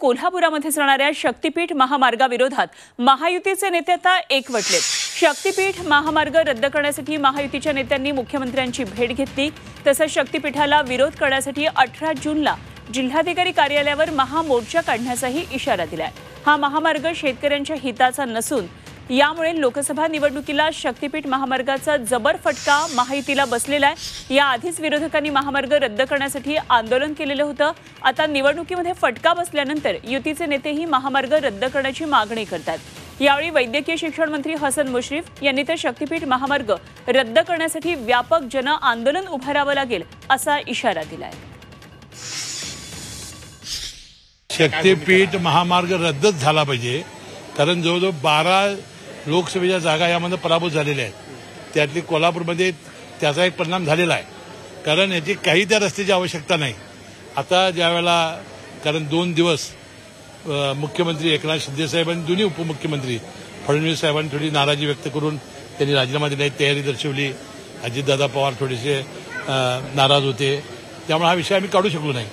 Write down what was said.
कोल्हापुरामध्ये जाणाऱ्या शक्तीपीठ महामार्गाविरोधात महायुतीचे नेते आता एकवटलेत। शक्तीपीठ महामार्ग रद्द करण्यासाठी महायुतीच्या नेत्यांनी मुख्यमंत्र्यांची भेट घेतली। तसंच शक्तीपीठाला विरोध करण्यासाठी 18 जूनला जिल्हाधिकारी कार्यालयावर महामोर्चा काढण्याचाही इशारा दिलाय। हा महामार्ग शेतकऱ्यांच्या हिताचा नसून यामुळे लोकसभा निवडणुकीला शक्तीपीठ महामार्गाचा जबर फटका महायुतीला बसलेला आहे। याआधीच विरोधकांनी महामार्ग रद्द करण्यासाठी आंदोलन केलेलं होतं। आता निवडणुकीमध्ये फटका बसल्यानंतर युतीचे नेतेही महामार्ग रद्द करण्याची मागणी करतात। यावेळी वैद्यकीय शिक्षण मंत्री हसन मुश्रीफ यांनी तर शक्तीपीठ महामार्ग रद्द करण्यासाठी व्यापक जन आंदोलन उभारावं लागेल असा इशारा दिलाय। शक्तीपीठ महामार्ग रद्दच झाला पाहिजे, कारण जवळजवळ 12 लोकसभेच्या जागा यामध्ये पराभूत झालेल्या आहेत। त्यातली कोल्हापूरमध्ये त्याचा एक परिणाम झालेला आहे, कारण याची काही त्या रस्त्याची आवश्यकता नाही। आता ज्यावेळेला कारण 2 दिवस मुख्यमंत्री एकनाथ शिंदे साहेब आणि दोन्ही उपमुख्यमंत्री फडणवीस साहेबांनी थोडी नाराजी व्यक्त करून त्यांनी राजीनामा देण्याची तयारी दर्शवली। अजितदादा पवार थोडेसे नाराज होते, त्यामुळे हा विषय आम्ही काढू शकलो नाही।